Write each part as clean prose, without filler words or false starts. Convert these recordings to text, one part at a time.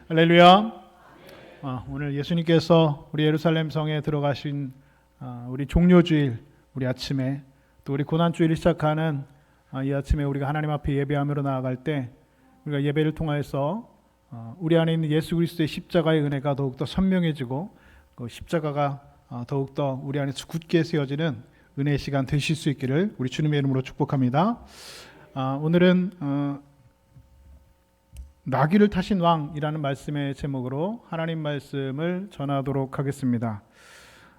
할렐루야. 오늘 예수님께서 우리 예루살렘 성에 들어가신 우리 종료주일, 우리 아침에 또 우리 고난주일을 시작하는 이 아침에 우리가 하나님 앞에 예배하며 나아갈 때 우리가 예배를 통하여서 우리 안에 있는 예수 그리스도의 십자가의 은혜가 더욱더 선명해지고 그 십자가가 더욱더 우리 안에서 굳게 세워지는 은혜의 시간 되실 수 있기를 우리 주님의 이름으로 축복합니다. 오늘은 나귀를 타신 왕이라는 말씀의 제목으로 하나님 말씀을 전하도록 하겠습니다.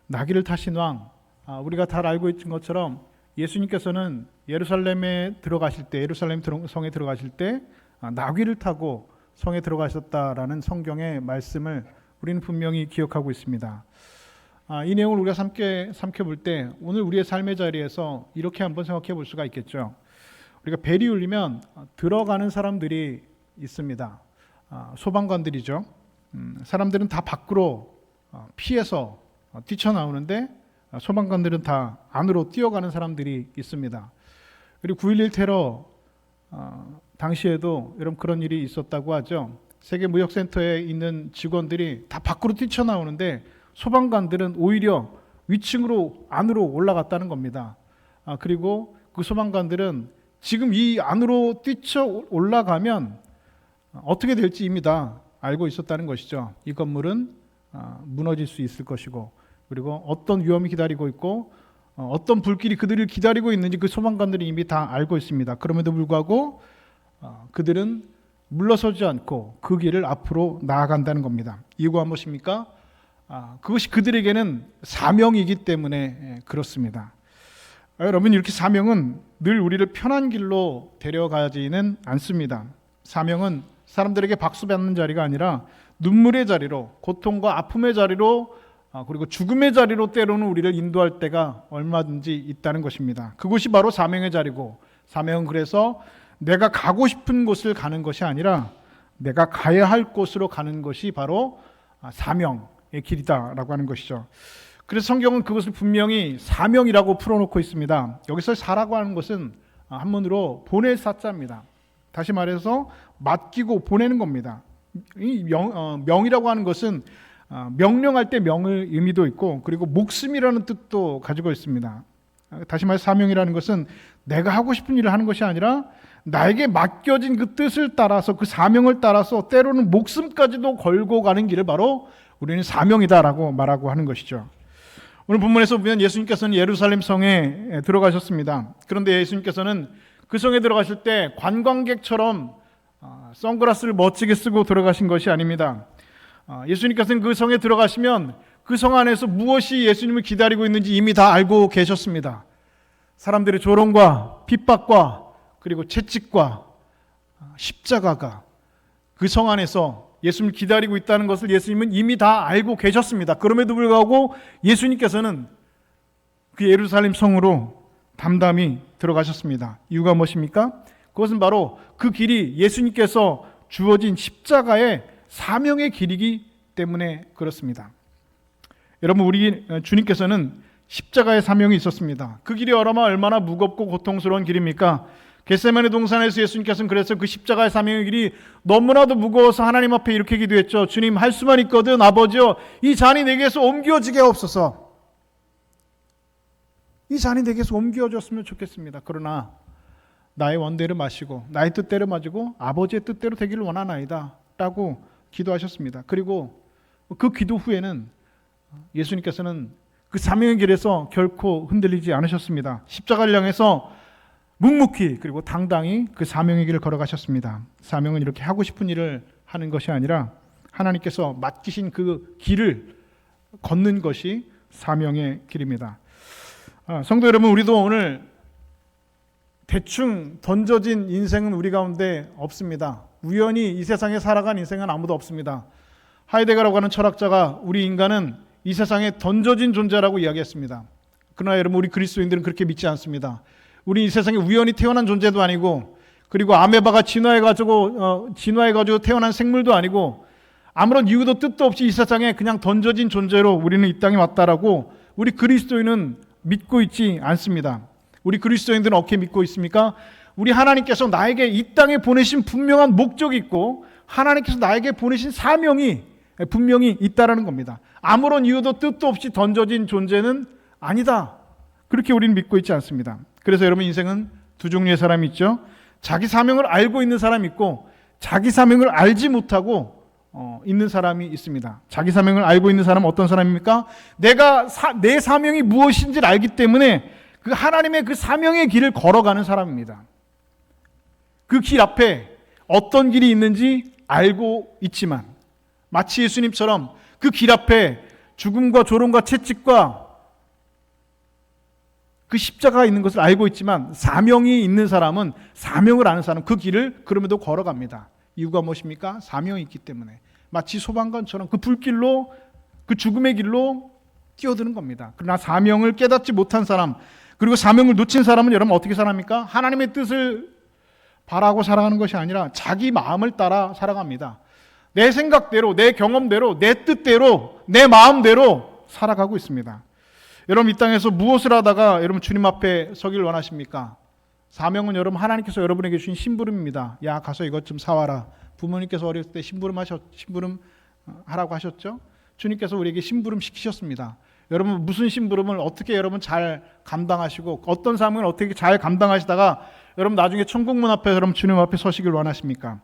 나귀를 타신 왕, 우리가 잘 알고 있는 것처럼 예수님께서는 예루살렘에 들어가실 때, 예루살렘 성에 들어가실 때 나귀를 타고 성에 들어가셨다라는 성경의 말씀을 우리는 분명히 기억하고 있습니다. 이 내용을 우리가 삼켜볼 때 오늘 우리의 삶의 자리에서 이렇게 한번 생각해 볼 수가 있겠죠. 우리가 벨이 울리면 들어가는 사람들이 있습니다. 소방관들이죠. 사람들은 다 밖으로 피해서 뛰쳐나오는데 소방관들은 다 안으로 뛰어가는 사람들이 있습니다. 그리고 9.11 테러 당시에도 여러분 그런 일이 있었다고 하죠. 세계무역센터에 있는 직원들이 다 밖으로 뛰쳐나오는데 소방관들은 오히려 위층으로 안으로 올라갔다는 겁니다. 그리고 그 소방관들은 지금 이 안으로 뛰쳐 올라가면 어떻게 될지 이미 다 알고 있었다는 것이죠. 이 건물은 무너질 수 있을 것이고, 그리고 어떤 위험이 기다리고 있고 어떤 불길이 그들을 기다리고 있는지 그 소방관들이 이미 다 알고 있습니다. 그럼에도 불구하고 그들은 물러서지 않고 그 길을 앞으로 나아간다는 겁니다. 이유가 무엇입니까? 그것이 그들에게는 사명이기 때문에 그렇습니다. 여러분, 이렇게 사명은 늘 우리를 편한 길로 데려가지는 않습니다. 사명은 사람들에게 박수 받는 자리가 아니라 눈물의 자리로, 고통과 아픔의 자리로, 그리고 죽음의 자리로 때로는 우리를 인도할 때가 얼마든지 있다는 것입니다. 그것이 바로 사명의 자리고, 사명은 그래서 내가 가고 싶은 곳을 가는 것이 아니라 내가 가야 할 곳으로 가는 것이 바로 사명의 길이다라고 하는 것이죠. 그래서 성경은 그것을 분명히 사명이라고 풀어놓고 있습니다. 여기서 사라고 하는 것은 한문으로 보낼 사자입니다. 다시 말해서 맡기고 보내는 겁니다. 이 명이라고 하는 것은 명령할 때 명의 의미도 있고, 그리고 목숨이라는 뜻도 가지고 있습니다. 다시 말해서 사명이라는 것은 내가 하고 싶은 일을 하는 것이 아니라 나에게 맡겨진 그 뜻을 따라서, 그 사명을 따라서 때로는 목숨까지도 걸고 가는 길을 바로 우리는 사명이다라고 말하고 하는 것이죠. 오늘 본문에서 보면 예수님께서는 예루살렘 성에 들어가셨습니다. 그런데 예수님께서는 그 성에 들어가실 때 관광객처럼 선글라스를 멋지게 쓰고 들어가신 것이 아닙니다. 예수님께서는 그 성에 들어가시면 그 성 안에서 무엇이 예수님을 기다리고 있는지 이미 다 알고 계셨습니다. 사람들의 조롱과 핍박과 그리고 채찍과 십자가가 그 성 안에서 예수님을 기다리고 있다는 것을 예수님은 이미 다 알고 계셨습니다. 그럼에도 불구하고 예수님께서는 그 예루살렘 성으로 담담히 들어가셨습니다. 이유가 무엇입니까? 그것은 바로 그 길이 예수님께서 주어진 십자가의 사명의 길이기 때문에 그렇습니다. 여러분, 우리 주님께서는 십자가의 사명이 있었습니다. 그 길이 얼마나 무겁고 고통스러운 길입니까? 겟세마네 동산에서 예수님께서는 그래서 그 십자가의 사명의 길이 너무나도 무거워서 하나님 앞에 이렇게 기도했죠. 주님, 할 수만 있거든 아버지여, 이 잔이 내게서 옮겨지게 하옵소서. 이 잔이 내게서 옮겨졌으면 좋겠습니다. 그러나 나의 원대로 마시고 나의 뜻대로 마시고 아버지의 뜻대로 되기를 원하나이다 라고 기도하셨습니다. 그리고 그 기도 후에는 예수님께서는 그 사명의 길에서 결코 흔들리지 않으셨습니다. 십자가를 향해서 묵묵히 그리고 당당히 그 사명의 길을 걸어가셨습니다. 사명은 이렇게 하고 싶은 일을 하는 것이 아니라 하나님께서 맡기신 그 길을 걷는 것이 사명의 길입니다. 성도 여러분, 우리도 오늘 대충 던져진 인생은 우리 가운데 없습니다. 우연히 이 세상에 살아간 인생은 아무도 없습니다. 하이데거라고 하는 철학자가 우리 인간은 이 세상에 던져진 존재라고 이야기했습니다. 그러나 여러분, 우리 그리스도인들은 그렇게 믿지 않습니다. 우리 이 세상에 우연히 태어난 존재도 아니고, 그리고 아메바가 진화해가지고 태어난 생물도 아니고, 아무런 이유도 뜻도 없이 이 세상에 그냥 던져진 존재로 우리는 이 땅에 왔다라고 우리 그리스도인은 믿고 있지 않습니다. 우리 그리스도인들은 어떻게 믿고 있습니까? 우리 하나님께서 나에게 이 땅에 보내신 분명한 목적이 있고 하나님께서 나에게 보내신 사명이 분명히 있다라는 겁니다. 아무런 이유도 뜻도 없이 던져진 존재는 아니다. 그렇게 우리는 믿고 있지 않습니다. 그래서 여러분, 인생은 두 종류의 사람이 있죠. 자기 사명을 알고 있는 사람이 있고, 자기 사명을 알지 못하고 있는 사람이 있습니다. 자기 사명을 알고 있는 사람은 어떤 사람입니까? 내 사명이 무엇인지를 알기 때문에 그 하나님의 그 사명의 길을 걸어가는 사람입니다. 그 길 앞에 어떤 길이 있는지 알고 있지만, 마치 예수님처럼 그 길 앞에 죽음과 조롱과 채찍과 그 십자가가 있는 것을 알고 있지만, 사명이 있는 사람은, 사명을 아는 사람은 그 길을 그럼에도 걸어갑니다. 이유가 무엇입니까? 사명이 있기 때문에. 마치 소방관처럼 그 불길로, 그 죽음의 길로 뛰어드는 겁니다. 그러나 사명을 깨닫지 못한 사람, 그리고 사명을 놓친 사람은 여러분 어떻게 살아갑니까? 하나님의 뜻을 바라고 살아가는 것이 아니라 자기 마음을 따라 살아갑니다. 내 생각대로, 내 경험대로, 내 뜻대로, 내 마음대로 살아가고 있습니다. 여러분, 이 땅에서 무엇을 하다가 여러분 주님 앞에 서길 원하십니까? 사명은 여러분 하나님께서 여러분에게 주신 심부름입니다. 야, 가서 이것 좀 사와라. 부모님께서 어렸을 때 심부름 하라고 하셨죠? 주님께서 우리에게 심부름 시키셨습니다. 여러분, 무슨 심부름을 어떻게 여러분 잘 감당하시고, 어떤 사명을 어떻게 잘 감당하시다가 여러분 나중에 천국문 앞에 여러분 주님 앞에 서시길 원하십니까?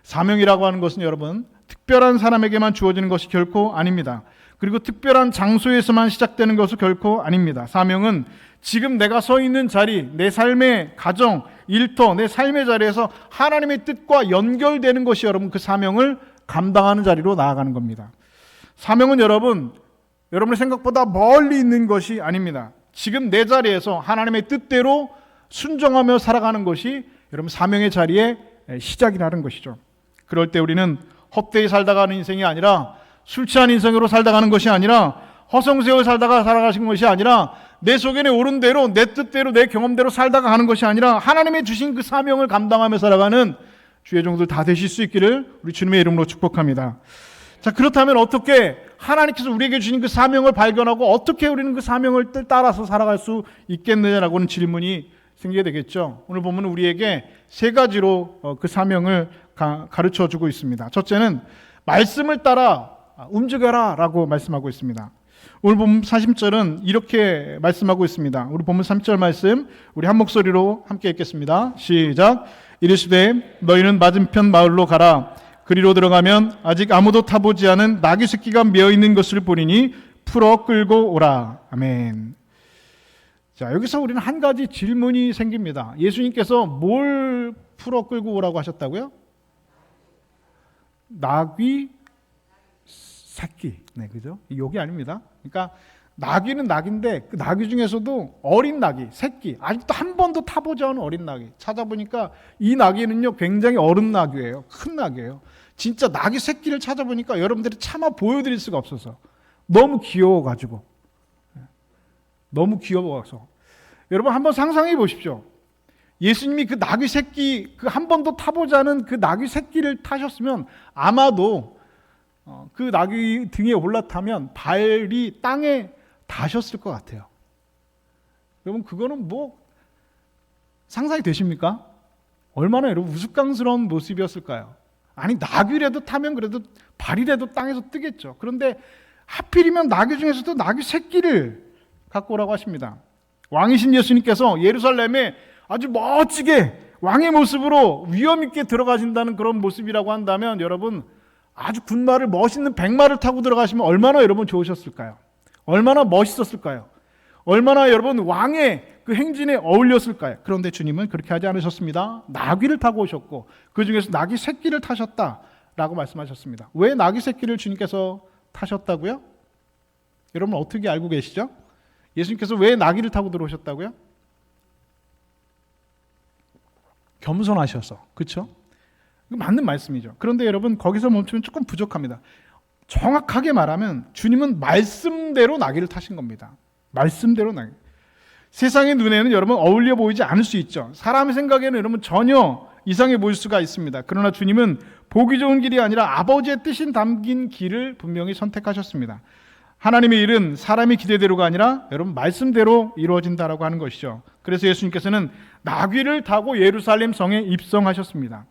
사명이라고 하는 것은 여러분 특별한 사람에게만 주어지는 것이 결코 아닙니다. 그리고 특별한 장소에서만 시작되는 것은 결코 아닙니다. 사명은 지금 내가 서 있는 자리, 내 삶의 가정, 일터, 내 삶의 자리에서 하나님의 뜻과 연결되는 것이 여러분 그 사명을 감당하는 자리로 나아가는 겁니다. 사명은 여러분의 생각보다 멀리 있는 것이 아닙니다. 지금 내 자리에서 하나님의 뜻대로 순종하며 살아가는 것이 여러분 사명의 자리의 시작이라는 것이죠. 그럴 때 우리는 헛되이 살다가 가는 인생이 아니라, 술 취한 인생으로 살다가는 것이 아니라, 허송세월 살다가 살아가신 것이 아니라, 내 속에 오른 대로, 내 뜻대로, 내 경험대로 살다가 가는 것이 아니라 하나님의 주신 그 사명을 감당하며 살아가는 주의 종들 다 되실 수 있기를 우리 주님의 이름으로 축복합니다. 자, 그렇다면 어떻게 하나님께서 우리에게 주신 그 사명을 발견하고 어떻게 우리는 그 사명을 따라서 살아갈 수 있겠느냐라고는 질문이 생기게 되겠죠. 오늘 보면 우리에게 세 가지로 그 사명을 가르쳐 주고 있습니다. 첫째는 말씀을 따라 움직여라 라고 말씀하고 있습니다. 오늘 본문 40절은 이렇게 말씀하고 있습니다. 우리 본문 3절 말씀 우리 한 목소리로 함께 읽겠습니다. 시작. 이르시되 너희는 맞은편 마을로 가라. 그리로 들어가면 아직 아무도 타보지 않은 나귀 새끼가 메어 있는 것을 보리니 풀어 끌고 오라. 아멘. 자, 여기서 우리는 한 가지 질문이 생깁니다. 예수님께서 뭘 풀어 끌고 오라고 하셨다고요? 나귀 새끼. 네, 그죠? 욕이 아닙니다. 그러니까 나귀는 나귀인데 그 나귀 중에서도 어린 나귀, 새끼, 아직도 한 번도 타보지 않은 어린 나귀. 찾아보니까 이 나귀는요 굉장히 어른 나귀예요. 큰 나귀예요. 진짜 나귀 새끼를 찾아보니까 여러분들이 차마 보여드릴 수가 없어서 너무 귀여워가지고, 너무 귀여워서 여러분 한번 상상해 보십시오. 예수님이 그 나귀 새끼, 그 한 번도 타보지 않은 그 나귀 새끼를 타셨으면 아마도 그 나귀 등에 올라타면 발이 땅에 닿으셨을 것 같아요. 여러분 그거는 뭐 상상이 되십니까? 얼마나 여러분 우스꽝스러운 모습이었을까요? 아니 나귀라도 타면 그래도 발이라도 땅에서 뜨겠죠. 그런데 하필이면 나귀 중에서도 나귀 새끼를 갖고 오라고 하십니다. 왕이신 예수님께서 예루살렘에 아주 멋지게 왕의 모습으로 위엄 있게 들어가신다는 그런 모습이라고 한다면 여러분 아주 군마를 멋있는 백마를 타고 들어가시면 얼마나 여러분 좋으셨을까요? 얼마나 멋있었을까요? 얼마나 여러분 왕의 그 행진에 어울렸을까요? 그런데 주님은 그렇게 하지 않으셨습니다. 나귀를 타고 오셨고 그 중에서 나귀 새끼를 타셨다라고 말씀하셨습니다. 왜 나귀 새끼를 주님께서 타셨다고요? 여러분 어떻게 알고 계시죠? 예수님께서 왜 나귀를 타고 들어오셨다고요? 겸손하셔서. 그렇죠? 맞는 말씀이죠. 그런데 여러분 거기서 멈추면 조금 부족합니다. 정확하게 말하면 주님은 말씀대로 나귀를 타신 겁니다. 말씀대로 나귀. 세상의 눈에는 여러분 어울려 보이지 않을 수 있죠. 사람의 생각에는 여러분 전혀 이상해 보일 수가 있습니다. 그러나 주님은 보기 좋은 길이 아니라 아버지의 뜻이 담긴 길을 분명히 선택하셨습니다. 하나님의 일은 사람의 기대대로가 아니라 여러분 말씀대로 이루어진다라고 하는 것이죠. 그래서 예수님께서는 나귀를 타고 예루살렘 성에 입성하셨습니다.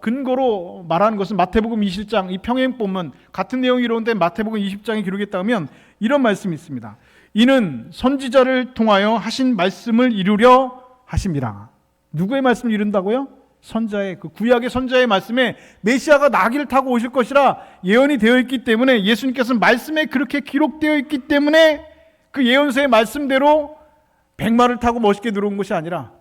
근거로 말하는 것은 마태복음 20장 이 평행본문 같은 내용이 이루어진데 마태복음 20장에 기록했다 하면 이런 말씀이 있습니다. 이는 선지자를 통하여 하신 말씀을 이루려 하심이라. 누구의 말씀을 이룬다고요? 선자의, 그 구약의 선자의 말씀에 메시아가 나귀를 타고 오실 것이라 예언이 되어 있기 때문에, 예수님께서는 말씀에 그렇게 기록되어 있기 때문에 그 예언서의 말씀대로 백마를 타고 멋있게 들어온 것이 아니라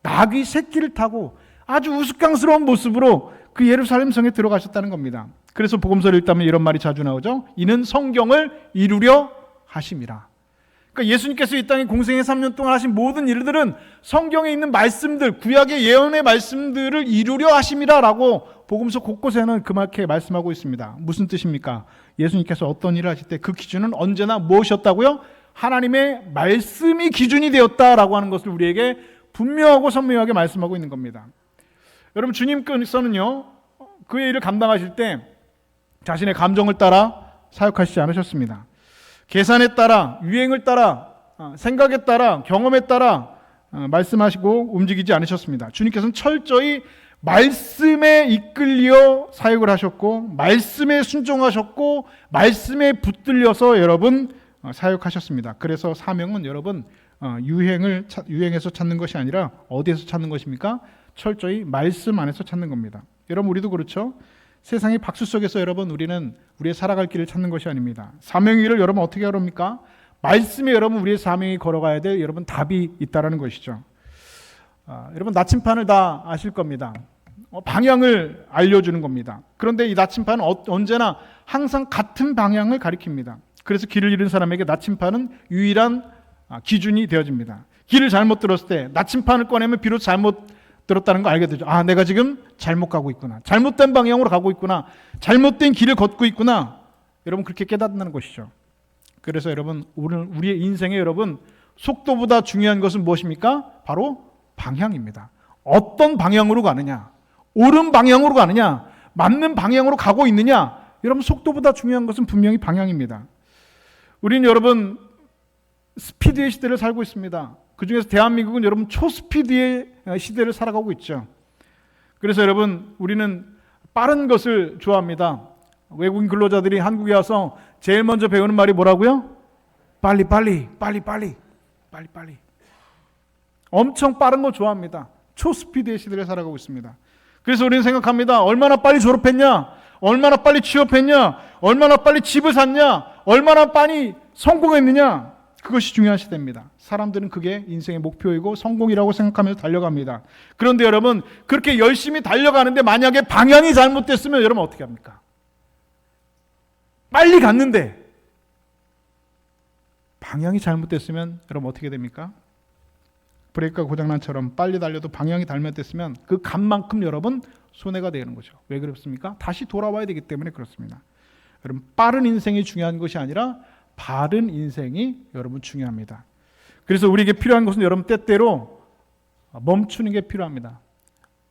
나귀 새끼를 타고 아주 우스꽝스러운 모습으로 그 예루살렘 성에 들어가셨다는 겁니다. 그래서 복음서를 읽다면 이런 말이 자주 나오죠. 이는 성경을 이루려 하심이라. 그러니까 예수님께서 이 땅에 공생애 3년 동안 하신 모든 일들은 성경에 있는 말씀들, 구약의 예언의 말씀들을 이루려 하심이라 라고 복음서 곳곳에는 그렇게 말씀하고 있습니다. 무슨 뜻입니까? 예수님께서 어떤 일을 하실 때 그 기준은 언제나 무엇이었다고요? 하나님의 말씀이 기준이 되었다라고 하는 것을 우리에게 분명하고 선명하게 말씀하고 있는 겁니다. 여러분, 주님께서는요, 그의 일을 감당하실 때 자신의 감정을 따라 사역하시지 않으셨습니다. 계산에 따라, 유행을 따라, 생각에 따라, 경험에 따라 말씀하시고 움직이지 않으셨습니다. 주님께서는 철저히 말씀에 이끌려 사역을 하셨고, 말씀에 순종하셨고, 말씀에 붙들려서 여러분 사역하셨습니다. 그래서 사명은 여러분 유행에서 찾는 것이 아니라 어디에서 찾는 것입니까? 철저히 말씀 안에서 찾는 겁니다. 여러분, 우리도 그렇죠? 세상의 박수 속에서 여러분 우리는 우리의 살아갈 길을 찾는 것이 아닙니다. 사명의 길을 여러분 어떻게 걸습니까? 말씀에 여러분 우리의 사명이 걸어가야 될 여러분 답이 있다라는 것이죠. 여러분, 나침판을 다 아실 겁니다. 방향을 알려주는 겁니다. 그런데 이 나침판은 언제나 항상 같은 방향을 가리킵니다. 그래서 길을 잃은 사람에게 나침판은 유일한 기준이 되어집니다. 길을 잘못 들었을 때 나침판을 꺼내면 비로소 잘못 들었다는 거 알게 되죠. 내가 지금 잘못 가고 있구나. 잘못된 방향으로 가고 있구나. 잘못된 길을 걷고 있구나. 여러분, 그렇게 깨닫는 것이죠. 그래서 여러분, 오늘 우리의 인생에 여러분 속도보다 중요한 것은 무엇입니까? 바로 방향입니다. 어떤 방향으로 가느냐, 옳은 방향으로 가느냐, 맞는 방향으로 가고 있느냐. 여러분, 속도보다 중요한 것은 분명히 방향입니다. 우리는 여러분 스피드의 시대를 살고 있습니다. 그 중에서 대한민국은 여러분 초스피드의 시대를 살아가고 있죠. 그래서 여러분, 우리는 빠른 것을 좋아합니다. 외국인 근로자들이 한국에 와서 제일 먼저 배우는 말이 뭐라고요? 빨리. 엄청 빠른 거 좋아합니다. 초스피드의 시대를 살아가고 있습니다. 그래서 우리는 생각합니다. 얼마나 빨리 졸업했냐? 얼마나 빨리 취업했냐? 얼마나 빨리 집을 샀냐? 얼마나 빨리 성공했느냐? 그것이 중요한 시대입니다. 사람들은 그게 인생의 목표이고 성공이라고 생각하면서 달려갑니다. 그런데 여러분, 그렇게 열심히 달려가는데 만약에 방향이 잘못됐으면 여러분 어떻게 합니까? 빨리 갔는데 방향이 잘못됐으면 여러분 어떻게 됩니까? 브레이크가 고장난처럼 빨리 달려도 방향이 잘못됐으면 그 값만큼 여러분 손해가 되는 거죠. 왜 그렇습니까? 다시 돌아와야 되기 때문에 그렇습니다. 여러분, 빠른 인생이 중요한 것이 아니라 바른 인생이 여러분 중요합니다. 그래서 우리에게 필요한 것은 여러분 때때로 멈추는 게 필요합니다.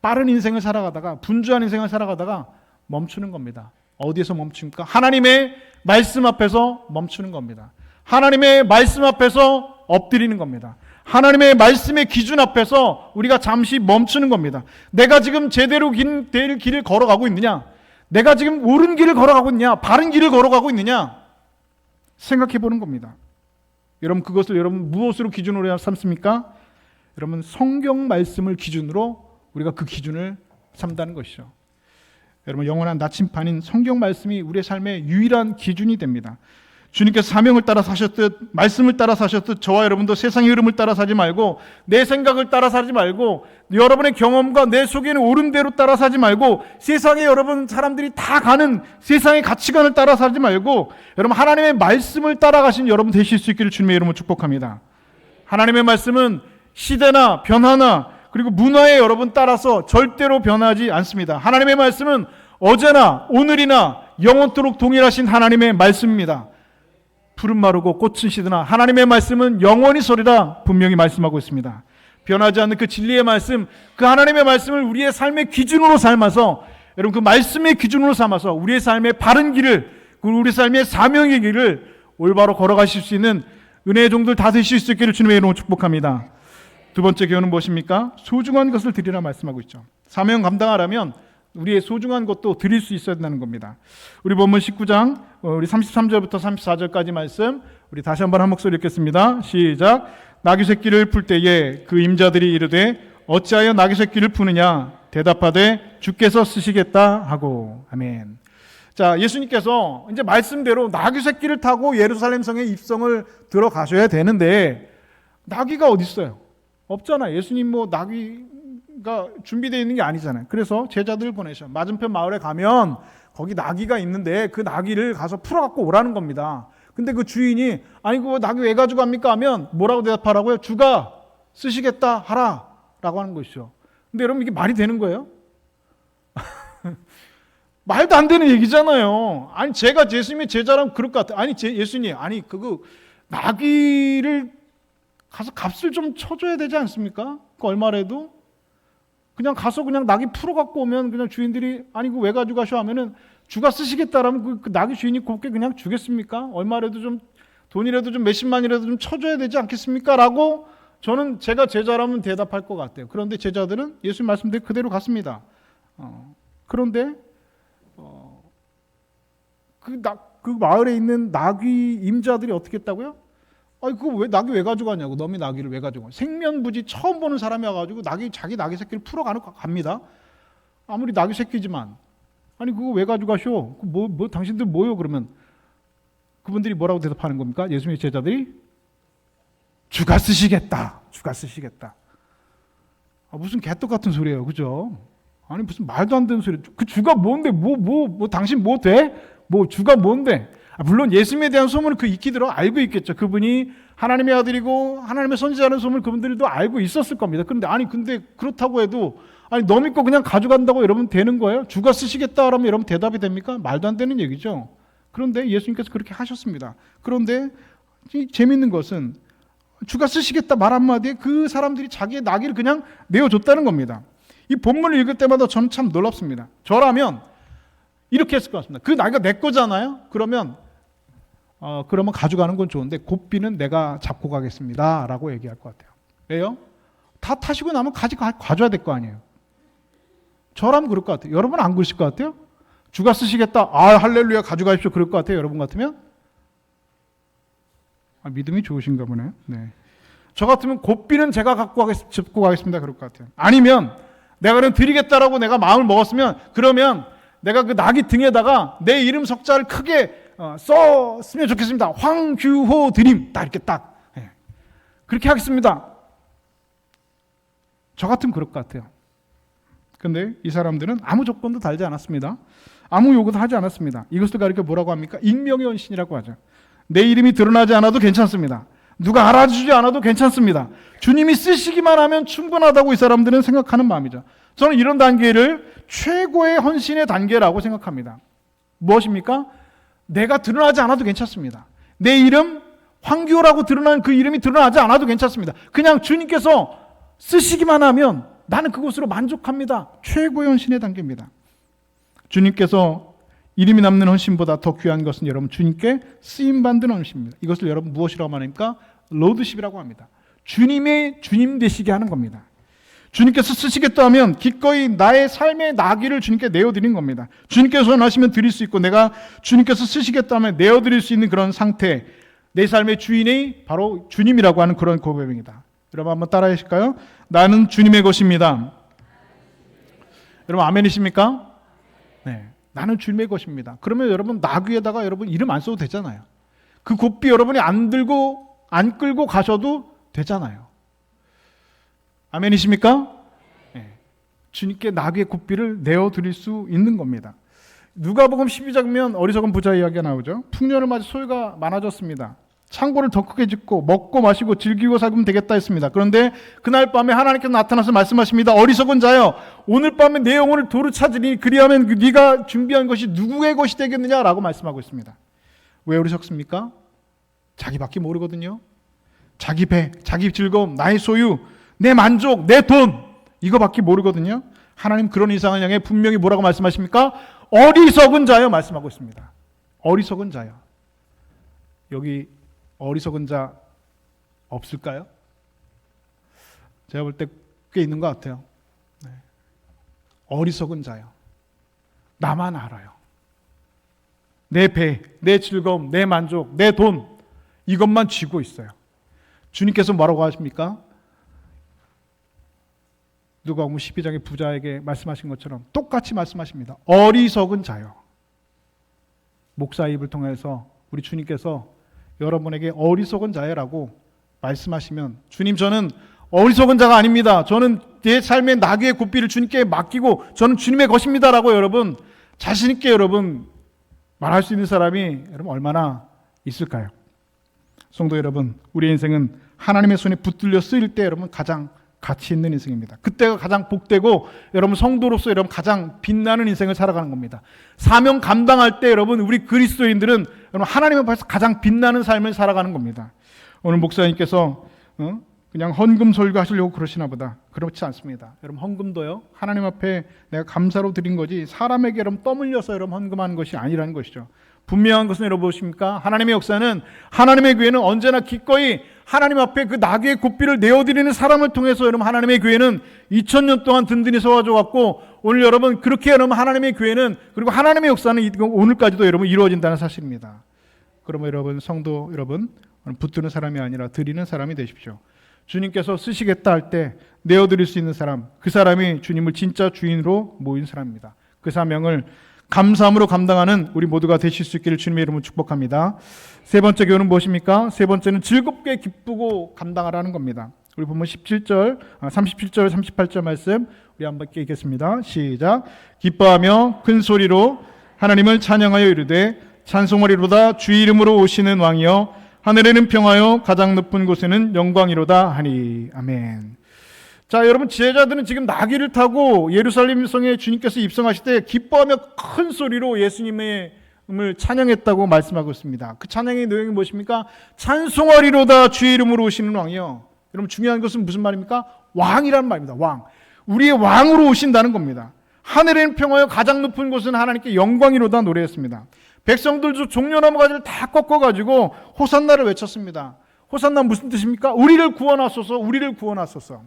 빠른 인생을 살아가다가, 분주한 인생을 살아가다가 멈추는 겁니다. 어디에서 멈춥니까? 하나님의 말씀 앞에서 멈추는 겁니다. 하나님의 말씀 앞에서 엎드리는 겁니다. 하나님의 말씀의 기준 앞에서 우리가 잠시 멈추는 겁니다. 내가 지금 제대로 될 길을 걸어가고 있느냐? 내가 지금 옳은 길을 걸어가고 있느냐? 바른 길을 걸어가고 있느냐? 생각해 보는 겁니다. 여러분, 그것을 여러분 무엇으로 기준으로 삼습니까? 여러분, 성경 말씀을 기준으로 우리가 그 기준을 삼다는 것이죠. 여러분, 영원한 나침판인 성경 말씀이 우리의 삶의 유일한 기준이 됩니다. 주님께서 사명을 따라 사셨듯, 말씀을 따라 사셨듯, 저와 여러분도 세상의 흐름을 따라 사지 말고, 내 생각을 따라 사지 말고, 여러분의 경험과 내 속에는 옳은 대로 따라 사지 말고, 세상에 여러분 사람들이 다 가는 세상의 가치관을 따라 사지 말고, 여러분 하나님의 말씀을 따라가신 여러분 되실 수 있기를 주님의 이름으로 축복합니다. 하나님의 말씀은 시대나 변화나 그리고 문화에 여러분 따라서 절대로 변하지 않습니다. 하나님의 말씀은 어제나 오늘이나 영원토록 동일하신 하나님의 말씀입니다. 푸른 마르고 꽃은 시드나 하나님의 말씀은 영원히 서리라 분명히 말씀하고 있습니다. 변하지 않는 그 진리의 말씀, 그 하나님의 말씀을 우리의 삶의 기준으로 삼아서, 여러분 그 말씀의 기준으로 삼아서 우리의 삶의 바른 길을, 우리 삶의 사명의 길을 올바로 걸어가실 수 있는 은혜의 종들 다 되실 수 있기를 주님의 이름으로 축복합니다. 두 번째 교훈은 무엇입니까? 소중한 것을 드리라 말씀하고 있죠. 사명 감당하려면 우리의 소중한 것도 드릴 수 있어야 된다는 겁니다. 우리 본문 19장 우리 33절부터 34절까지 말씀 우리 다시 한번 한 목소리 읽겠습니다. 시작. 나귀 새끼를 풀 때에 그 임자들이 이르되 어찌하여 나귀 새끼를 푸느냐 대답하되 주께서 쓰시겠다 하고. 아멘. 자, 예수님께서 이제 말씀대로 나귀 새끼를 타고 예루살렘 성에 입성을 들어가셔야 되는데 나귀가 어디 있어요? 없잖아요. 예수님 뭐 나귀가 준비되어 있는 게 아니잖아요. 그래서 제자들을 보내셔. 맞은편 마을에 가면 거기 나귀가 있는데 그 나귀를 가서 풀어갖고 오라는 겁니다. 근데 그 주인이 아니 그 나귀 왜 가지고 갑니까? 하면 뭐라고 대답하라고요? 주가 쓰시겠다 하라 라고 하는 것이죠. 근데 여러분 이게 말이 되는 거예요? 말도 안 되는 얘기잖아요. 아니 제가 예수님의 제자라면 그럴 것 같아요. 아니 예수님 아니 그거 나귀를 가서 값을 좀 쳐줘야 되지 않습니까? 그 얼마라도 그냥 가서 그냥 나귀 풀어 갖고 오면 그냥 주인들이 아니 그거 왜 가지고 가셔 하면은 주가 쓰시겠다라면 그 나귀 주인이 곱게 그냥 주겠습니까? 얼마라도 좀 돈이라도 좀 몇십만이라도 좀 쳐줘야 되지 않겠습니까? 라고 저는 제가 제자라면 대답할 것 같아요. 그런데 제자들은 예수님 말씀대로 그대로 갔습니다. 그런데 그 마을에 있는 나귀 임자들이 어떻게 했다고요? 아니 그거 왜 나귀 왜 가져가냐고. 너미 나귀를 왜 가져가? 생면부지 처음 보는 사람이 와가지고 자기 나귀 새끼를 풀어가는 갑니다. 아무리 나귀 새끼지만 아니 그거 왜 가져가쇼? 뭐 당신들 뭐요? 그러면 그분들이 뭐라고 대답하는 겁니까? 예수님의 제자들이 주가 쓰시겠다. 주가 쓰시겠다. 무슨 개떡 같은 소리예요, 그죠? 아니 무슨 말도 안 되는 소리. 그 주가 뭔데? 뭐 당신 뭐 돼? 뭐 주가 뭔데? 물론 예수님에 대한 소문을 그 익히들어 알고 있겠죠. 그분이 하나님의 아들이고 하나님의 선지자라는 소문을 그분들도 알고 있었을 겁니다. 근데 그렇다고 해도 아니 너 믿고 그냥 가져간다고 여러분 되는 거예요? 주가 쓰시겠다 그러면 여러분 대답이 됩니까? 말도 안 되는 얘기죠. 그런데 예수님께서 그렇게 하셨습니다. 그런데 재밌는 것은 주가 쓰시겠다 말 한마디에 그 사람들이 자기의 나귀를 그냥 내어줬다는 겁니다. 이 본문을 읽을 때마다 저는 참 놀랍습니다. 저라면 이렇게 했을 것 같습니다. 그 나귀가 내 거잖아요. 그러면 가져가는 건 좋은데 곱비는 내가 잡고 가겠습니다 라고 얘기할 것 같아요. 왜요? 다 타시고 나면 가져야 될 거 아니에요. 저라면 그럴 것 같아요. 여러분 안 그러실 것 같아요? 주가 쓰시겠다. 할렐루야 가져가십시오. 그럴 것 같아요. 여러분 같으면? 믿음이 좋으신가 보네요. 네. 저 같으면 곱비는 제가 잡고 가겠습니다. 그럴 것 같아요. 아니면 내가 그럼 드리겠다라고 내가 마음을 먹었으면 그러면 내가 그 나귀 등에다가 내 이름 석자를 크게 썼으면 좋겠습니다. 황규호 드림. 딱 이렇게 딱. 예. 그렇게 하겠습니다. 저 같으면 그럴 것 같아요. 근데 이 사람들은 아무 조건도 달지 않았습니다. 아무 요구도 하지 않았습니다. 이것을 가리켜 뭐라고 합니까? 익명의 헌신이라고 하죠. 내 이름이 드러나지 않아도 괜찮습니다. 누가 알아주지 않아도 괜찮습니다. 주님이 쓰시기만 하면 충분하다고 이 사람들은 생각하는 마음이죠. 저는 이런 단계를 최고의 헌신의 단계라고 생각합니다. 무엇입니까? 내가 드러나지 않아도 괜찮습니다. 내 이름 황교라고 드러난 그 이름이 드러나지 않아도 괜찮습니다. 그냥 주님께서 쓰시기만 하면 나는 그것으로 만족합니다. 최고의 헌신의 단계입니다. 주님께서 이름이 남는 헌신보다 더 귀한 것은 여러분 주님께 쓰임받는 헌신입니다. 이것을 여러분 무엇이라고 말합니까? 로드십이라고 합니다. 주님의 주님 되시게 하는 겁니다. 주님께서 쓰시겠다 하면 기꺼이 나의 삶의 나귀를 주님께 내어드린 겁니다. 주님께서 원하시면 드릴 수 있고 내가 주님께서 쓰시겠다 하면 내어드릴 수 있는 그런 상태, 내 삶의 주인이 바로 주님이라고 하는 그런 고백입니다. 여러분 한번 따라해 주실까요? 나는 주님의 것입니다. 여러분 아멘이십니까? 네, 나는 주님의 것입니다. 그러면 여러분 나귀에다가 여러분 이름 안 써도 되잖아요. 그 곱비 여러분이 안 끌고 가셔도 되잖아요. 아멘이십니까? 네. 주님께 나귀의 곱비를 내어드릴 수 있는 겁니다. 누가복음 12장면 어리석은 부자 이야기가 나오죠. 풍년을 맞아 소유가 많아졌습니다. 창고를 더 크게 짓고 먹고 마시고 즐기고 살면 되겠다 했습니다. 그런데 그날 밤에 하나님께서 나타나서 말씀하십니다. 어리석은 자여, 오늘 밤에 내 영혼을 도로 찾으니 그리하면 네가 준비한 것이 누구의 것이 되겠느냐라고 말씀하고 있습니다. 왜 어리석습니까? 자기밖에 모르거든요. 자기 배, 자기 즐거움, 나의 소유, 내 만족, 내 돈, 이거밖에 모르거든요. 하나님 그런 이상을 향해 분명히 뭐라고 말씀하십니까? 어리석은 자여 말씀하고 있습니다. 어리석은 자여. 여기 어리석은 자 없을까요? 제가 볼 때 꽤 있는 것 같아요. 네. 어리석은 자요. 나만 알아요. 내 배, 내 즐거움, 내 만족, 내 돈, 이것만 쥐고 있어요. 주님께서 뭐라고 하십니까? 누가복음 12장의 부자에게 말씀하신 것처럼 똑같이 말씀하십니다. 어리석은 자요. 목사 입을 통해서 우리 주님께서 여러분에게 어리석은 자여라고 말씀하시면, 주님, 저는 어리석은 자가 아닙니다. 저는 내 삶의 나귀의 고삐를 주님께 맡기고 저는 주님의 것입니다라고 여러분 자신 있게 여러분 말할 수 있는 사람이 여러분 얼마나 있을까요? 성도 여러분, 우리의 인생은 하나님의 손에 붙들려 쓰일 때 여러분 가장 가치 있는 인생입니다. 그때가 가장 복되고 여러분 성도로서 여러분 가장 빛나는 인생을 살아가는 겁니다. 사명 감당할 때 여러분 우리 그리스도인들은 여러분 하나님 앞에서 가장 빛나는 삶을 살아가는 겁니다. 오늘 목사님께서 그냥 헌금 설교하시려고 그러시나 보다. 그렇지 않습니다. 여러분 헌금도요 하나님 앞에 내가 감사로 드린 거지 사람에게 여러분 떠밀려서 여러분 헌금하는 것이 아니라는 것이죠. 분명한 것은 여러분 보십니까? 하나님의 역사는, 하나님의 교회는 언제나 기꺼이 하나님 앞에 그 나귀의 고삐를 내어드리는 사람을 통해서 여러분 하나님의 교회는 2000년 동안 든든히 서와줘 갖고 오늘 여러분 그렇게 여러분 하나님의 교회는, 그리고 하나님의 역사는 오늘까지도 여러분 이루어진다는 사실입니다. 그러면 여러분 성도 여러분 붙드는 사람이 아니라 드리는 사람이 되십시오. 주님께서 쓰시겠다 할 때 내어드릴 수 있는 사람, 그 사람이 주님을 진짜 주인으로 모인 사람입니다. 그 사명을 감사함으로 감당하는 우리 모두가 되실 수 있기를 주님의 이름으로 축복합니다. 세 번째 교훈은 무엇입니까? 세 번째는 즐겁게 기쁘고 감당하라는 겁니다. 우리 보면 37절, 38절 말씀 우리 한번 읽겠습니다. 시작. 기뻐하며 큰 소리로 하나님을 찬양하여 이르되 찬송하리로다 주의 이름으로 오시는 왕이여 하늘에는 평화요 가장 높은 곳에는 영광이로다 하니. 아멘. 자, 여러분 제자들은 지금 나귀를 타고 예루살렘 성에 주님께서 입성하실 때 기뻐하며 큰 소리로 예수님의 음을 찬양했다고 말씀하고 있습니다. 그 찬양의 내용이 무엇입니까? 찬송하리로다 주의 이름으로 오시는 왕이요. 여러분 중요한 것은 무슨 말입니까? 왕이라는 말입니다. 왕. 우리의 왕으로 오신다는 겁니다. 하늘에는 평화요 가장 높은 곳은 하나님께 영광이로다 노래했습니다. 백성들도 종려나무 가지를 다 꺾어가지고 호산나를 외쳤습니다. 호산나 무슨 뜻입니까? 우리를 구원하소서, 우리를 구원하소서.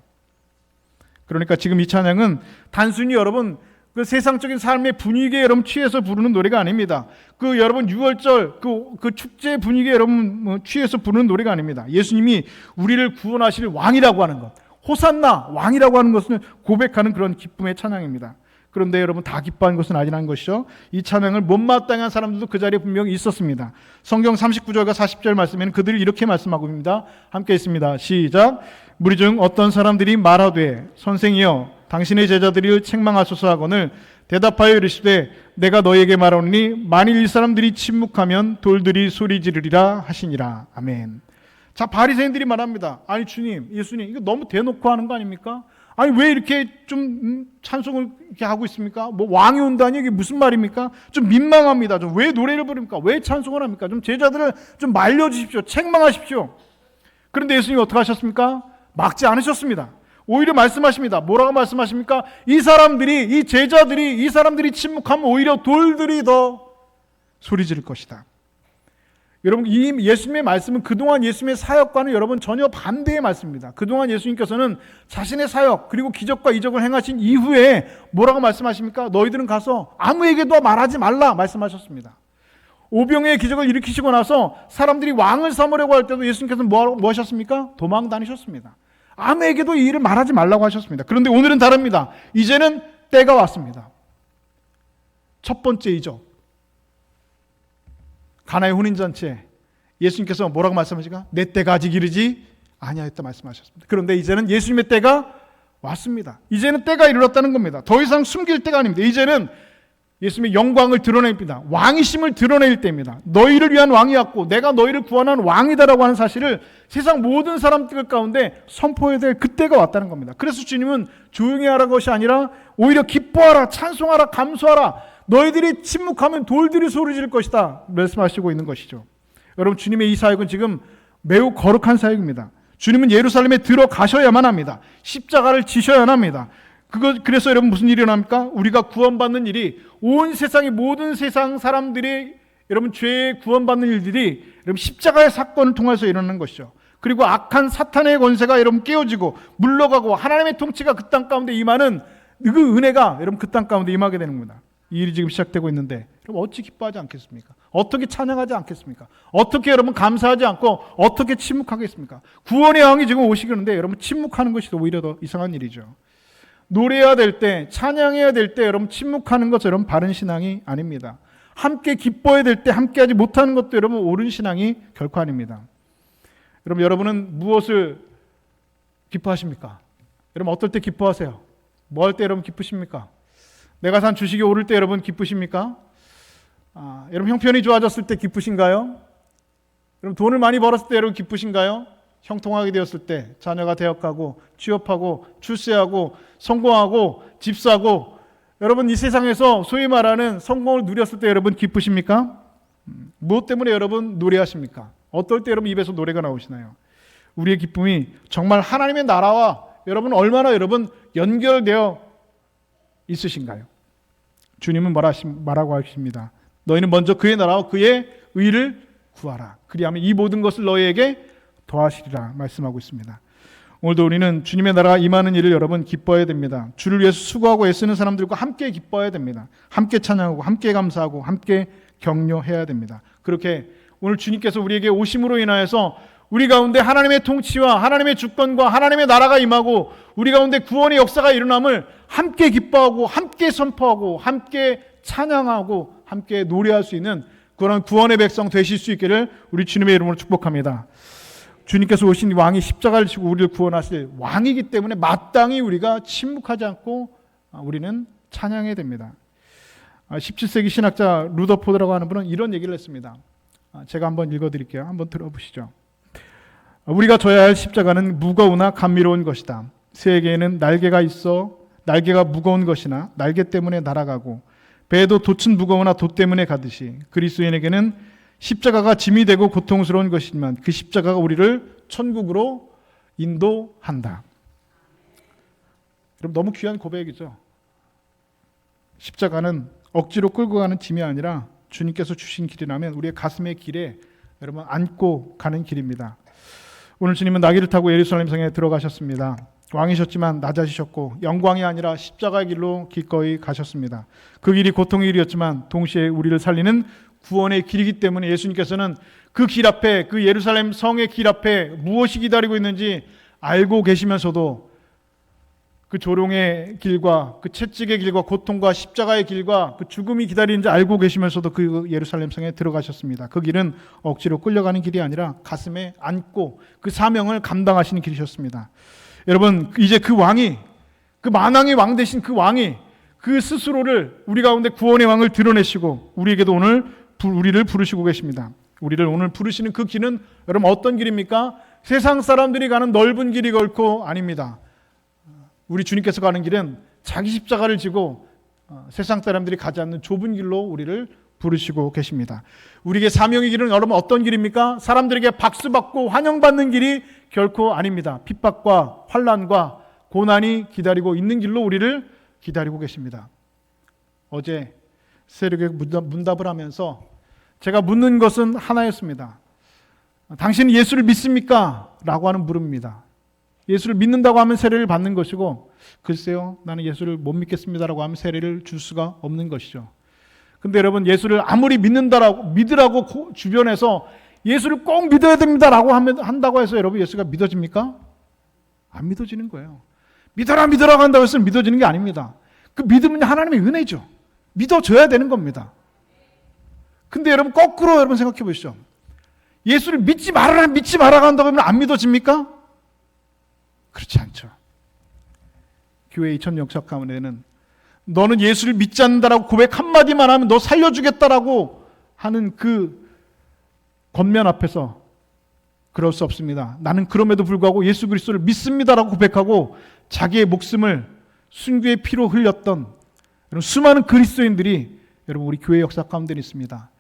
그러니까 지금 이 찬양은 단순히 여러분 그 세상적인 삶의 분위기에 여러분 취해서 부르는 노래가 아닙니다. 그 여러분 6월절 그 축제 분위기에 여러분 취해서 부르는 노래가 아닙니다. 예수님이 우리를 구원하실 왕이라고 하는 것, 호산나 왕이라고 하는 것을 고백하는 그런 기쁨의 찬양입니다. 그런데 여러분 다 기뻐한 것은 아니라는 것이죠. 이 찬양을 못마땅한 사람들도 그 자리에 분명히 있었습니다. 성경 39절과 40절 말씀에는 그들이 이렇게 말씀하고 있습니다. 함께 있습니다. 시작. 무리 중 어떤 사람들이 말하되 선생이여 당신의 제자들이 책망하소서 하거늘 대답하여 이르시되 내가 너희에게 말하노니 만일 이 사람들이 침묵하면 돌들이 소리 지르리라 하시니라. 아멘. 자, 바리새인들이 말합니다. 아니 주님, 예수님 이거 너무 대놓고 하는 거 아닙니까? 아니 왜 이렇게 좀 찬송을 이렇게 하고 있습니까? 뭐 왕이 온다니 이게 무슨 말입니까? 좀 민망합니다. 좀 왜 노래를 부릅니까? 왜 찬송을 합니까? 좀 제자들을 좀 말려주십시오. 책망하십시오. 그런데 예수님이 어떻게 하셨습니까? 막지 않으셨습니다. 오히려 말씀하십니다. 뭐라고 말씀하십니까? 이 제자들이 이 사람들이 침묵하면 오히려 돌들이 더 소리 지를 것이다. 여러분 이 예수님의 말씀은 그동안 예수님의 사역과는 여러분 전혀 반대의 말씀입니다. 그동안 예수님께서는 자신의 사역 그리고 기적과 이적을 행하신 이후에 뭐라고 말씀하십니까? 너희들은 가서 아무에게도 말하지 말라 말씀하셨습니다. 오병의 기적을 일으키시고 나서 사람들이 왕을 삼으려고 할 때도 예수님께서는 뭐 하셨습니까? 도망 다니셨습니다. 아무에게도 이 일을 말하지 말라고 하셨습니다. 그런데 오늘은 다릅니다. 이제는 때가 왔습니다. 첫 번째 이적, 가나의 혼인잔치에 예수님께서 뭐라고 말씀하시까? 내 때가 아직 이르지 아니하였다 말씀하셨습니다. 그런데 이제는 예수님의 때가 왔습니다. 이제는 때가 이르렀다는 겁니다. 더 이상 숨길 때가 아닙니다. 이제는 예수님의 영광을 드러냅니다. 왕이심을 드러낼 때입니다. 너희를 위한 왕이었고 내가 너희를 구원한 왕이다라고 하는 사실을 세상 모든 사람들 가운데 선포해야 될 그때가 왔다는 겁니다. 그래서 주님은 조용히 하라는 것이 아니라 오히려 기뻐하라, 찬송하라, 감수하라. 너희들이 침묵하면 돌들이 소리 지를 것이다 말씀하시고 있는 것이죠. 여러분 주님의 이 사역은 지금 매우 거룩한 사역입니다. 주님은 예루살렘에 들어가셔야만 합니다. 십자가를 지셔야만 합니다. 그래서 여러분 무슨 일이 일어납니까? 우리가 구원받는 일이 온 세상의 모든 세상 사람들이 여러분 죄에 구원받는 일들이 여러분 십자가의 사건을 통해서 일어나는 것이죠. 그리고 악한 사탄의 권세가 여러분 깨어지고 물러가고 하나님의 통치가 그 땅 가운데 임하는 그 은혜가 여러분 그 땅 가운데 임하게 되는 겁니다. 이 일이 지금 시작되고 있는데 여러분 어찌 기뻐하지 않겠습니까? 어떻게 찬양하지 않겠습니까? 어떻게 여러분 감사하지 않고 어떻게 침묵하겠습니까? 구원의 왕이 지금 오시는데 여러분 침묵하는 것이 오히려 더 이상한 일이죠. 노래해야 될 때, 찬양해야 될 때 여러분 침묵하는 것 여러분 바른 신앙이 아닙니다. 함께 기뻐해야 될 때 함께하지 못하는 것도 여러분 옳은 신앙이 결코 아닙니다. 여러분은 무엇을 기뻐하십니까? 여러분 어떨 때 기뻐하세요? 뭐 할 때 여러분 기쁘십니까? 내가 산 주식이 오를 때 여러분 기쁘십니까? 여러분 형편이 좋아졌을 때 기쁘신가요? 여러분 돈을 많이 벌었을 때 여러분 기쁘신가요? 형통하게 되었을 때, 자녀가 대학가고 취업하고 출세하고 성공하고 집 사고, 여러분 이 세상에서 소위 말하는 성공을 누렸을 때 여러분 기쁘십니까? 무엇 때문에 여러분 노래하십니까? 어떨 때 여러분 입에서 노래가 나오시나요? 우리의 기쁨이 정말 하나님의 나라와 여러분 얼마나 여러분 연결되어 있으신가요? 주님은 말하고 하십니다. 너희는 먼저 그의 나라와 그의 의를 구하라. 그리하면 이 모든 것을 너희에게 더하시리라 말씀하고 있습니다. 오늘도 우리는 주님의 나라가 임하는 일을 여러분 기뻐해야 됩니다. 주를 위해서 수고하고 애쓰는 사람들과 함께 기뻐해야 됩니다. 함께 찬양하고 함께 감사하고 함께 격려해야 됩니다. 그렇게 오늘 주님께서 우리에게 오심으로 인하여서 우리 가운데 하나님의 통치와 하나님의 주권과 하나님의 나라가 임하고 우리 가운데 구원의 역사가 일어남을 함께 기뻐하고 함께 선포하고 함께 찬양하고 함께 노래할 수 있는 그런 구원의 백성 되실 수 있기를 우리 주님의 이름으로 축복합니다. 주님께서 오신 왕이 십자가를 지고 우리를 구원하실 왕이기 때문에 마땅히 우리가 침묵하지 않고 우리는 찬양해야 됩니다. 17세기 신학자 루더포드라고 하는 분은 이런 얘기를 했습니다. 제가 한번 읽어드릴게요. 한번 들어보시죠. 우리가 져야 할 십자가는 무거우나 감미로운 것이다. 새에게는 날개가 있어 날개가 무거운 것이나 날개 때문에 날아가고 배도 돛은 무거우나 돛 때문에 가듯이 그리스도인에게는 십자가가 짐이 되고 고통스러운 것이지만 그 십자가가 우리를 천국으로 인도한다. 여러분 너무 귀한 고백이죠. 십자가는 억지로 끌고 가는 짐이 아니라 주님께서 주신 길이라면 우리의 가슴의 길에 여러분 안고 가는 길입니다. 오늘 주님은 나귀를 타고 예루살렘 성에 들어가셨습니다. 왕이셨지만 낮아지셨고 영광이 아니라 십자가의 길로 기꺼이 가셨습니다. 그 길이 고통의 길이었지만 동시에 우리를 살리는 구원의 길이기 때문에 예수님께서는 그 길 앞에, 그 예루살렘 성의 길 앞에 무엇이 기다리고 있는지 알고 계시면서도 그 조롱의 길과 그 채찍의 길과 고통과 십자가의 길과 그 죽음이 기다리는지 알고 계시면서도 그 예루살렘 성에 들어가셨습니다. 그 길은 억지로 끌려가는 길이 아니라 가슴에 안고 그 사명을 감당하시는 길이셨습니다. 여러분 이제 그 왕이, 그 만왕의 왕 되신 그 왕이 그 스스로를 우리 가운데 구원의 왕을 드러내시고 우리에게도 오늘 우리를 부르시고 계십니다. 우리를 오늘 부르시는 그 길은 여러분 어떤 길입니까? 세상 사람들이 가는 넓은 길이 결코 아닙니다. 우리 주님께서 가는 길은 자기 십자가를 지고 세상 사람들이 가지 않는 좁은 길로 우리를 부르시고 계십니다. 우리에게 사명의 길은 여러분 어떤 길입니까? 사람들에게 박수받고 환영받는 길이 결코 아닙니다. 핍박과 환난과 고난이 기다리고 있는 길로 우리를 기다리고 계십니다. 어제 세력에 문답을 하면서 제가 묻는 것은 하나였습니다. 당신은 예수를 믿습니까? 라고 하는 물음입니다. 예수를 믿는다고 하면 세례를 받는 것이고 글쎄요 나는 예수를 못 믿겠습니다라고 하면 세례를 줄 수가 없는 것이죠. 근데 여러분 예수를 아무리 믿으라고 주변에서 예수를 꼭 믿어야 됩니다라고 한다고 해서 여러분 예수가 믿어집니까? 안 믿어지는 거예요. 믿어라고 한다고 해서 믿어지는 게 아닙니다. 그 믿음은 하나님의 은혜죠. 믿어줘야 되는 겁니다. 근데 여러분 거꾸로 여러분 생각해 보시죠. 예수를 믿지 말아라 한다고 하면 안 믿어집니까? 그렇지 않죠. 교회 2000 역사 가운데는 너는 예수를 믿지 않는다라고 고백 한마디만 하면 너 살려주겠다라고 하는 그 권면 앞에서 그럴 수 없습니다. 나는 그럼에도 불구하고 예수 그리스도를 믿습니다라고 고백하고 자기의 목숨을 순교의 피로 흘렸던 수많은 그리스도인들이 여러분 우리 교회 역사 가운데 있습니다.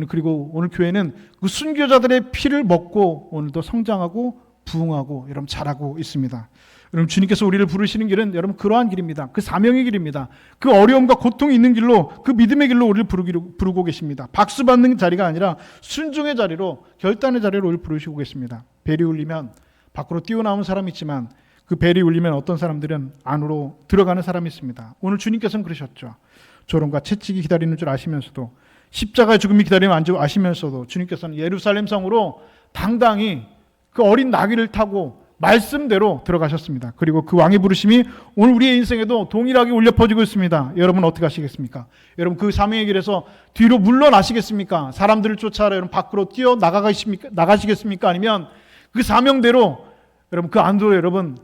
그리고 오늘 교회는 그 순교자들의 피를 먹고 오늘도 성장하고 부흥하고 여러분 자라고 있습니다. 여러분 주님께서 우리를 부르시는 길은 여러분 그러한 길입니다. 그 사명의 길입니다. 그 어려움과 고통이 있는 길로 그 믿음의 길로 우리를 부르고 계십니다. 박수 받는 자리가 아니라 순종의 자리로 결단의 자리로 우리를 부르시고 계십니다. 벨이 울리면 밖으로 뛰어나오는 사람이 있지만 그 벨이 울리면 어떤 사람들은 안으로 들어가는 사람이 있습니다. 오늘 주님께서는 그러셨죠. 조롱과 채찍이 기다리는 줄 아시면서도, 십자가의 죽음이 기다리는 줄 아시면서도 주님께서는 예루살렘 성으로 당당히 그 어린 나귀를 타고 말씀대로 들어가셨습니다. 그리고 그 왕의 부르심이 오늘 우리의 인생에도 동일하게 울려 퍼지고 있습니다. 여러분 어떻게 하시겠습니까? 여러분 그 사명의 길에서 뒤로 물러나시겠습니까? 사람들을 쫓아라 여러분 밖으로 뛰어 나가시겠습니까? 아니면 그 사명대로 여러분 그 안으로 여러분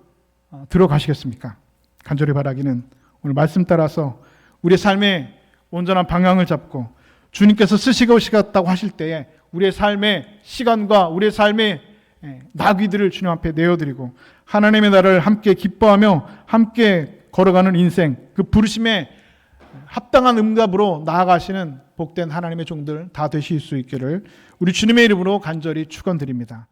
들어가시겠습니까? 간절히 바라기는 오늘 말씀 따라서 우리의 삶의 온전한 방향을 잡고 주님께서 쓰시고 오시겠다고 하실 때에 우리의 삶의 시간과 우리의 삶의 나귀들을 주님 앞에 내어드리고 하나님의 나라를 함께 기뻐하며 함께 걸어가는 인생, 그 부르심에 합당한 응답으로 나아가시는 복된 하나님의 종들 다 되실 수 있기를 우리 주님의 이름으로 간절히 축원드립니다.